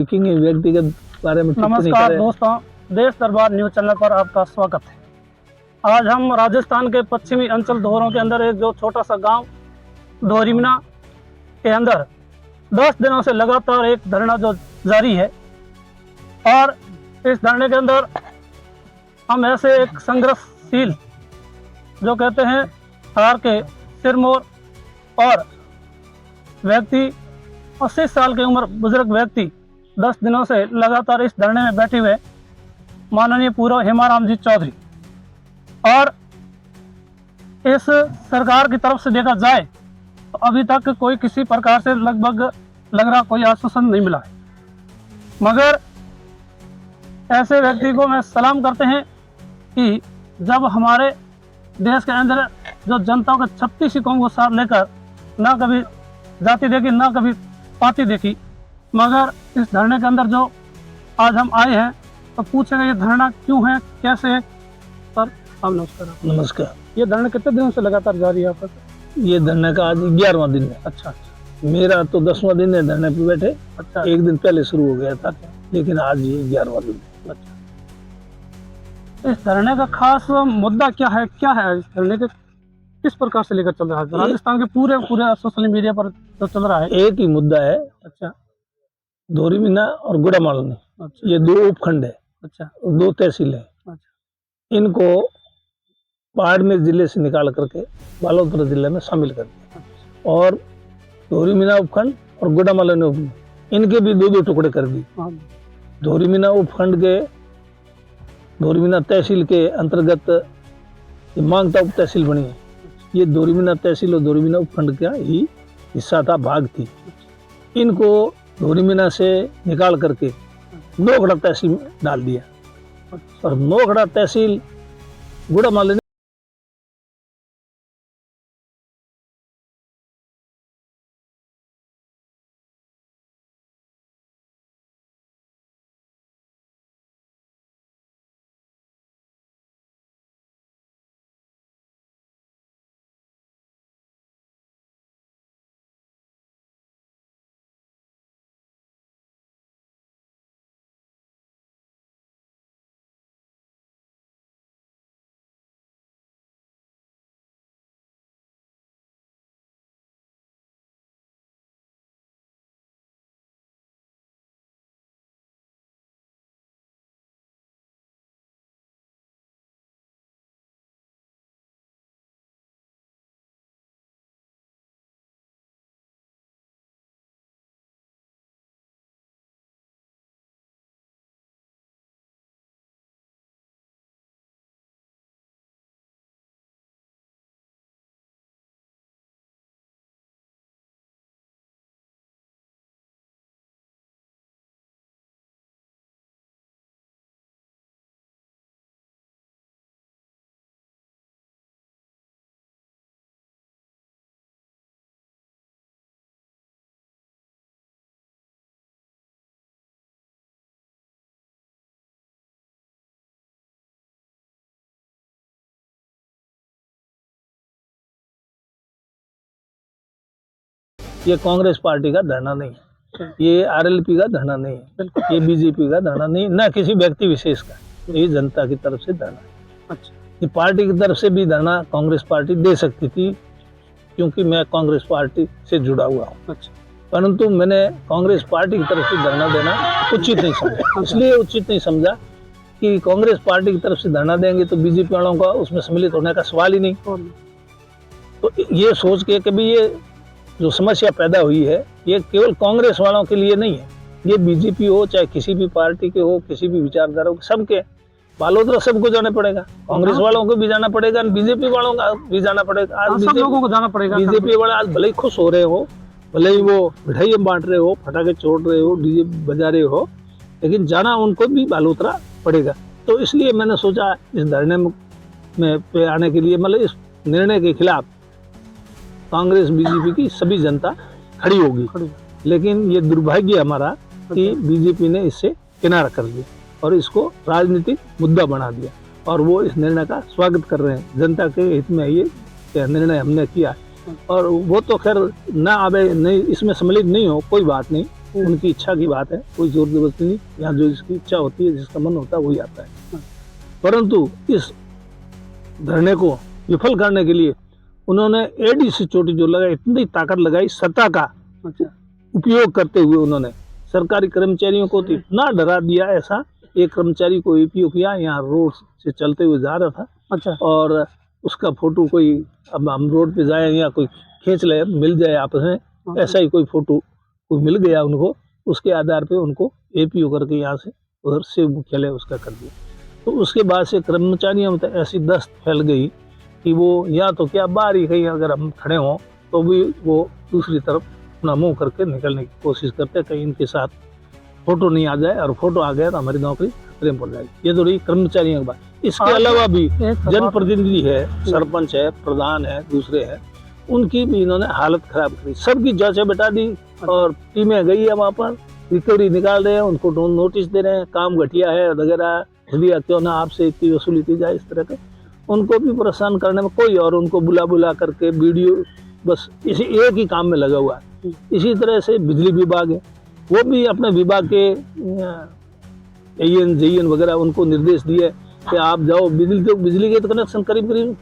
व्यक्तिगत बारे में नमस्कार दोस्तों, देश दरबार न्यूज चैनल पर आपका स्वागत है। आज हम राजस्थान के पश्चिमी अंचल धोरों के अंदर एक जो छोटा सा गांव धोरीमना के अंदर 10 दिनों से लगातार एक धरना जो जारी है, और इस धरने के अंदर हम ऐसे एक संघर्षशील जो कहते हैं हार के सिरमौर और व्यक्ति 80 साल की उम्र बुजुर्ग व्यक्ति 10 दिनों से लगातार इस धरने में बैठे हुए माननीय पूर्व हेमाराम जी चौधरी, और इस सरकार की तरफ से देखा जाए तो अभी तक कोई किसी प्रकार से लगभग लग रहा कोई आश्वासन नहीं मिला है। मगर ऐसे व्यक्ति को मैं सलाम करते हैं कि जब हमारे देश के अंदर जो जनता को 36 कौम को साथ लेकर ना कभी जाति देखी ना कभी पार्टी देखी, मगर इस धरने के अंदर जो आज हम आए हैं तो पूछेंगे ये धरना क्यों है, कैसे है। सर आप नमस्कार। नमस्कार। ये धरना कितने दिनों से लगातार जारी है आपका? ये धरने का आज 11वां दिन है। अच्छा, मेरा तो 10वां दिन है धरने पे बैठे। अच्छा, एक दिन पहले शुरू हो गया था, लेकिन आज ये 11वां दिन है। अच्छा, इस धरने का खास मुद्दा क्या है इस धरने के किस प्रकार से लेकर चल रहा है? राजस्थान के पूरे सोशल मीडिया पर तो चल रहा है। एक ही मुद्दा है। अच्छा, धोरीमना और गुड़ामालनी, अच्छा, ये 2 उपखंड है। अच्छा, 2 तहसील है। अच्छा, इनको बाड़मेर जिले से निकाल करके बालोतरा जिले में शामिल कर दिया, और धोरीमना उपखंड और गुड़ामालनी उपखंड इनके भी 2-2 टुकड़े कर दिए। हाँ, धोरीमना उपखंड के धोरीमना तहसील के अंतर्गत ये मांगता उप तहसील बनी है। ये धोरीमना तहसील और धोरीमना उपखंड का ही हिस्सा था, भाग थी। इनको धोरीमना से निकाल करके नौखड़ा तहसील में डाल दिया, और नौखड़ा तहसील गुड़ामालनी ये कांग्रेस पार्टी का धरना नहीं है, ये आरएलपी का धरना नहीं है, ये बीजेपी का धरना नहीं, ना किसी व्यक्ति विशेष का, ये जनता की तरफ से धरना है। अच्छा, ये पार्टी की तरफ से भी धरना कांग्रेस पार्टी दे सकती थी, क्योंकि मैं कांग्रेस पार्टी से जुड़ा हुआ हूँ। अच्छा, परंतु मैंने कांग्रेस पार्टी की तरफ से धरना देना उचित नहीं समझा। इसलिए उचित नहीं समझा कि कांग्रेस पार्टी की तरफ से धरना देंगे तो बीजेपी वालों का उसमें सम्मिलित होने का सवाल ही नहीं। तो ये सोच के कभी ये जो समस्या पैदा हुई है, ये केवल कांग्रेस वालों के लिए नहीं है, ये बीजेपी हो चाहे किसी भी पार्टी के हो, किसी भी विचारधारा हो, सबके बालोतरा सबको जाना पड़ेगा। कांग्रेस वालों को भी जाना पड़ेगा, बीजेपी वालों का भी जाना पड़ेगा। आज सब लोगों को जाना पड़ेगा। बीजेपी वाले आज भले ही खुश हो रहे हो, भले ही वो मिठाई बांट रहे हो, पटाखे छोड़ रहे हो, डीजे बजा रहे हो, लेकिन जाना उनको भी बालोतरा पड़ेगा। तो इसलिए मैंने सोचा इस धरने में पे आने के लिए, मतलब इस निर्णय के खिलाफ कांग्रेस बीजेपी की सभी जनता खड़ी होगी। लेकिन ये दुर्भाग्य हमारा कि बीजेपी ने इससे किनारा कर दिया और इसको राजनीतिक मुद्दा बना दिया, और वो इस निर्णय का स्वागत कर रहे हैं। जनता के हित में ये निर्णय हमने किया, और वो तो खैर ना आवे, नहीं इसमें सम्मिलित नहीं हो, कोई बात नहीं, उनकी इच्छा की बात है, कोई जोर जबरदस्ती नहीं। यहाँ जो जिसकी इच्छा होती है, जिसका मन होता है वही आता है। परंतु इस धरने को विफल करने के लिए उन्होंने एडी से चोटी जो लगाई, इतनी ताकत लगाई, सत्ता का उपयोग करते हुए उन्होंने सरकारी कर्मचारियों को तो इतना डरा दिया। ऐसा एक कर्मचारी को एपीओ किया, यहाँ रोड से चलते हुए जा रहा था और उसका फोटो कोई, अब हम रोड पे जाए या कोई खींच ले, मिल जाए आपस में, ऐसा ही कोई फोटो कोई मिल गया उनको, उसके आधार पे उनको एपीओ करके यहाँ से उधर से मुख्यालय उसका कर दिया। तो उसके बाद से कर्मचारियों में तो ऐसी दस्त फैल गई कि वो या तो क्या बाहर ही कहीं अगर हम खड़े हों तो भी वो दूसरी तरफ अपना मुंह करके निकलने की कोशिश करते, कहीं इनके साथ फोटो नहीं आ जाए, और फोटो आ गया तो हमारी नौकरी खतरे में पड़ जाएगी। ये तो रही कर्मचारियों की बात। इसके अलावा भी जनप्रतिनिधि है, सरपंच है, प्रधान है, दूसरे है, उनकी भी इन्होंने हालत खराब करी, सबकी जांचें बैठा दी और टीमें गई है वहाँ पर, रिकवरी निकाल रहे हैं, उनको नोटिस दे रहे हैं, काम घटिया है वगैरह, भैया क्यों ना आपसे इतनी वसूली की जाए, इस तरह के उनको भी परेशान करने में कोई, और उनको बुला बुला करके वीडियो, बस इसी एक ही काम में लगा हुआ है। इसी तरह से बिजली विभाग है, वो भी अपने विभाग के एन जेएन वगैरह उनको निर्देश दिए कि आप जाओ, बिजली के तो कनेक्शन करीब करीब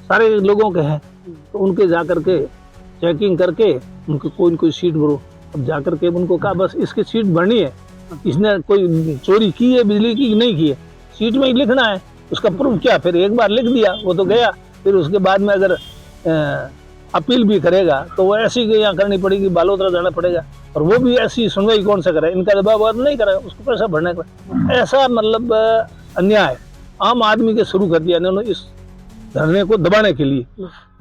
सारे लोगों के हैं, तो उनके जा करके चेकिंग करके उनको कोई सीट भरो। अब जा करके उनको कहा बस इसकी सीट भरनी है, इसने कोई चोरी की है बिजली की नहीं की है, सीट में ही लिखना है, उसका प्रूफ क्या। फिर एक बार लिख दिया वो तो गया, फिर उसके बाद में अगर अपील भी करेगा तो वो ऐसी यहाँ करनी पड़ेगी, बालोतरा जाना पड़ेगा, और वो भी ऐसी सुनवाई कौन सा करे, इनका दबाव नहीं करेगा, उसको पैसा भरने का। ऐसा मतलब अन्याय आम आदमी के शुरू कर दिया इन्होंने इस धरने को दबाने के लिए,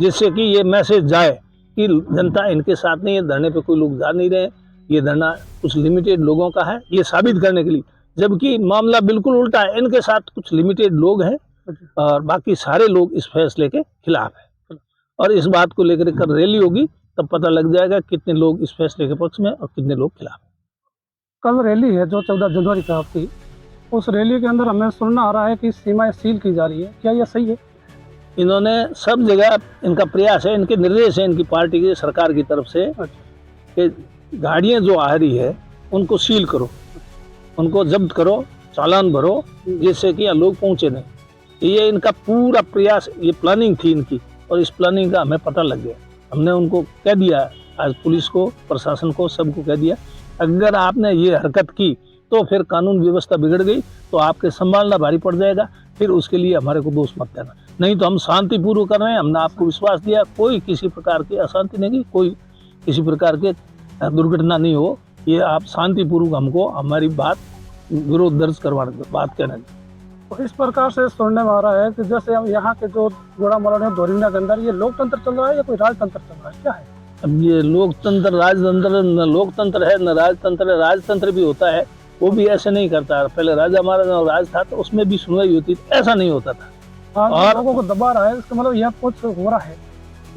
जिससे कि ये मैसेज जाए कि जनता इनके साथ नहीं है, धरने पे कोई लोग जा नहीं रहे, ये धरना कुछ लिमिटेड लोगों का है, ये साबित करने के लिए। जबकि मामला बिल्कुल उल्टा है, इनके साथ कुछ लिमिटेड लोग हैं और बाकी सारे लोग इस फैसले के खिलाफ हैं। और इस बात को लेकर कर रैली होगी, तब पता लग जाएगा कितने लोग इस फैसले के पक्ष में और कितने लोग खिलाफ। कल रैली है जो 14 जनवरी का आपकी, उस रैली के अंदर हमें सुनना आ रहा है कि सीमाएं सील की जा रही है, क्या यह सही है? इन्होंने सब जगह, इनका प्रयास है, इनके निर्देश है इनकी पार्टी की सरकार की तरफ से कि गाड़ियां जो आ रही है उनको सील करो, उनको जब्त करो, चालान भरो, जिससे कि लोग पहुंचे नहीं। ये इनका पूरा प्रयास, ये प्लानिंग थी इनकी, और इस प्लानिंग का हमें पता लग गया। हमने उनको कह दिया, आज पुलिस को, प्रशासन को, सबको कह दिया, अगर आपने ये हरकत की तो फिर कानून व्यवस्था बिगड़ गई तो आपके संभालना भारी पड़ जाएगा, फिर उसके लिए हमारे को दोष मत देना। नहीं तो हम शांतिपूर्वक कर रहे हैं, हमने आपको विश्वास दिया, कोई किसी प्रकार की अशांति नहीं की, कोई किसी प्रकार के दुर्घटना नहीं हो, ये आप शांतिपूर्वक हमको हमारी बात विरोध दर्ज करवाने बात कहना। तो इस प्रकार से सुनने में आ रहा है कि जैसे हम यहाँ के जो गोड़ामलौन है, धोरीना के अंदर, ये लोकतंत्र चल रहा है या कोई राजतंत्र चल रहा है, क्या है? अब ये लोकतंत्र राजतंत्र, न लोकतंत्र है न राजतंत्र है। राजतंत्र भी होता है, वो भी ऐसे नहीं करता। पहले राजा महाराजा राज था तो उसमें भी सुनवाई होती थी, ऐसा नहीं होता था। और लोगों को दबा रहा है, इसका मतलब यह कुछ हो रहा है,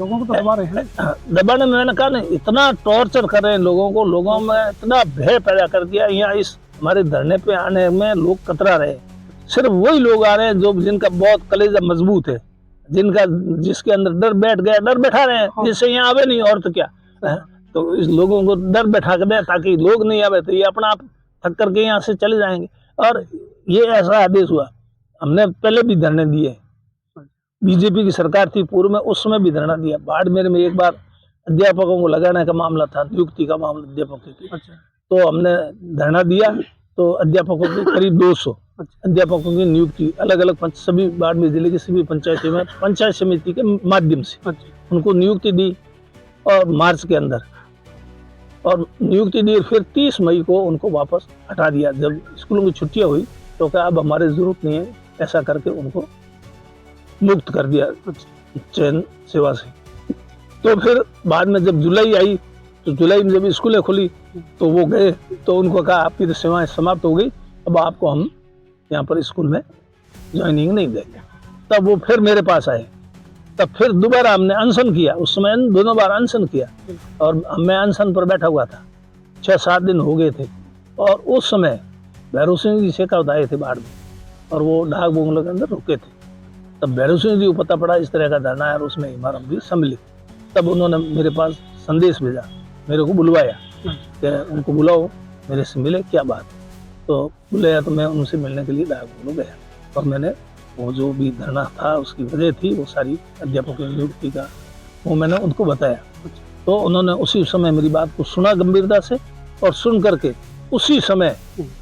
लोगों को तो दबा रहे हैं। दबाने में मैंने कहा नहीं, इतना टॉर्चर कर रहे हैं लोगों को, लोगों में इतना भय पैदा कर दिया। यहाँ इस हमारे धरने पे आने में लोग कतरा रहे, सिर्फ वही लोग आ रहे हैं जो जिनका बहुत कलेजा मजबूत है, जिसके अंदर डर बैठ गया, डर बैठा रहे हैं, जिससे यहाँ आवे नहीं, और तो क्या है? तो इस लोगों को डर बैठा कर दे ताकि लोग नहीं आवे, तो ये अपना आप थक करके यहाँ से चले जाएंगे। और ये ऐसा आदेश हुआ, हमने पहले भी धरने दिए, बीजेपी की सरकार थी पूर्व में, उस समय भी धरना दिया। बाड़मेर में एक बार अध्यापकों को लगाने का मामला था, नियुक्ति का मामला अध्यापकों की, तो हमने धरना दिया, तो अध्यापकों की करीब 200 अध्यापकों की नियुक्ति अलग अलग सभी बाड़मेर जिले की सभी पंचायतों में पंचायत समिति के माध्यम से उनको नियुक्ति दी, और मार्च के अंदर और नियुक्ति दी। फिर 30 मई को उनको वापस हटा दिया, जब स्कूलों की छुट्टियां हुई तो क्या अब हमारे जरूरत नहीं है, ऐसा करके उनको मुक्त कर दिया चयन सेवा से। तो फिर बाद में जब जुलाई आई, तो जुलाई में जब स्कूलें खुली तो वो गए, तो उनको कहा आपकी तो सेवाएं समाप्त हो गई, अब आपको हम यहाँ पर स्कूल में ज्वाइनिंग नहीं देंगे। तब वो फिर मेरे पास आए, तब फिर दोबारा हमने अनशन किया। उस समय दोनों बार अनशन किया, और मैं अनशन पर बैठा हुआ था, 6-7 दिन हो गए थे। और उस समय भैरव सिंह जी शेखावत आए थे बाढ़ में, और वो डाक बंगलों के अंदर रुके थे। तब भैरव सिंह जी को पता पड़ा इस तरह का धरना है, और उसमें हमारा भी सम्मिलित। तब उन्होंने मेरे पास संदेश भेजा, मेरे को बुलवाया कि उनको बुलाओ, मेरे से मिले, क्या बात। तो बुलाया तो मैं उनसे मिलने के लिए डाकघर गया और मैंने वो जो भी धरना था उसकी वजह थी वो सारी अध्यापकों की नियुक्ति का वो मैंने उनको बताया। तो उन्होंने उसी समय मेरी बात को सुना गंभीरता से और सुन करके उसी समय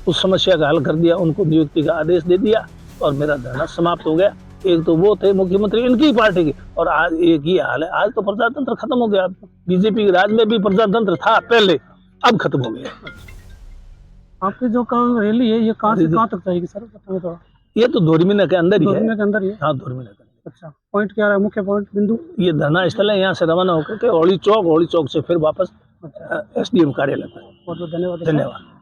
उस समस्या का हल कर दिया, उनको नियुक्ति का आदेश दे दिया और मेरा धरना समाप्त हो गया। एक तो वो थे मुख्यमंत्री इनकी पार्टी के, और आज एक ही हाल है, आज तो प्रजातंत्र खत्म हो गया। बीजेपी के राज में भी प्रजातंत्र था पहले, अब खत्म हो गया। आपकी जो कल रैली है ये कहाँ से कहाँ तक जाएगी सर, बताइए थोड़ा। ये तो धोरीमीना के अंदर ही है। धोरीमीना के अंदर ही है? हाँ, धोरीमीना के अंदर। अच्छा, पॉइंट क्या है, मुख्य पॉइंट बिंदु? ये धरना स्थल है, यहाँ से रवाना होकर के हौली चौक से फिर वापस एसडीएम कार्यालय पर। बहुत बहुत धन्यवाद। धन्यवाद।